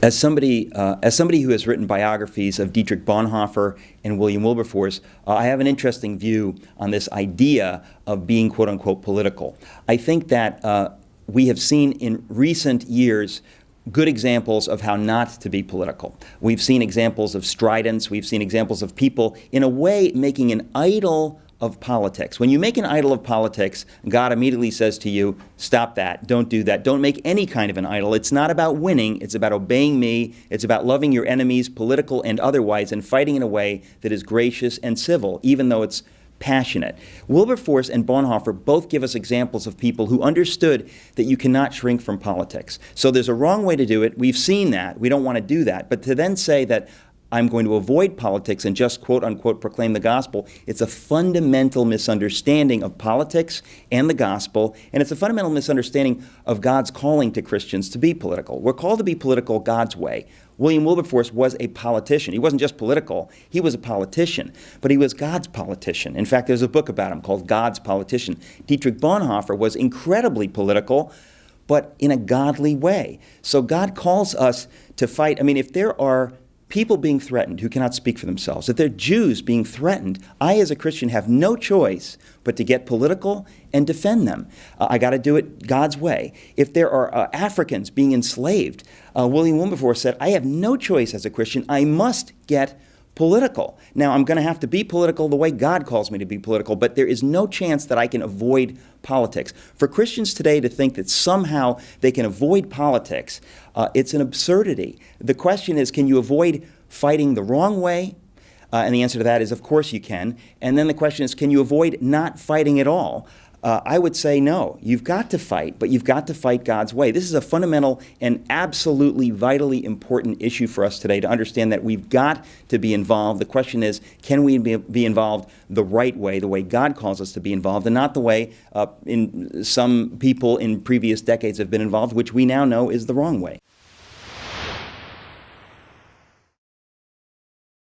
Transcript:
As somebody who has written biographies of Dietrich Bonhoeffer and William Wilberforce, I have an interesting view on this idea of being quote-unquote political. I think that we have seen in recent years good examples of how not to be political. We've seen examples of stridence. We've seen examples of people, in a way, making an idol of politics. When you make an idol of politics, God immediately says to you, stop that, don't do that, don't make any kind of an idol. It's not about winning, it's about obeying me, it's about loving your enemies, political and otherwise, and fighting in a way that is gracious and civil, even though it's passionate. Wilberforce and Bonhoeffer both give us examples of people who understood that you cannot shrink from politics. So there's a wrong way to do it. We've seen that. We don't want to do that. But to then say that I'm going to avoid politics and just quote-unquote proclaim the gospel, it's a fundamental misunderstanding of politics and the gospel, and it's a fundamental misunderstanding of God's calling to Christians to be political. We're called to be political God's way. William Wilberforce was a politician. He wasn't just political, he was a politician, but he was God's politician. In fact, there's a book about him called God's Politician. Dietrich Bonhoeffer was incredibly political, but in a godly way. So God calls us to fight. I mean, if there are people being threatened who cannot speak for themselves, if they're Jews being threatened, I as a Christian have no choice but to get political and defend them. I got to do it God's way. If there are Africans being enslaved, William Wilberforce said, I have no choice as a Christian. I must get political. Now, I'm going to have to be political the way God calls me to be political, but there is no chance that I can avoid politics. For Christians today to think that somehow they can avoid politics, it's an absurdity. The question is, can you avoid fighting the wrong way? And the answer to that is, of course you can. And then the question is, can you avoid not fighting at all? I would say no. You've got to fight, but you've got to fight God's way. This is a fundamental and absolutely vitally important issue for us today to understand that we've got to be involved. The question is, can we be involved the right way, the way God calls us to be involved, and not the way some people in previous decades have been involved, which we now know is the wrong way.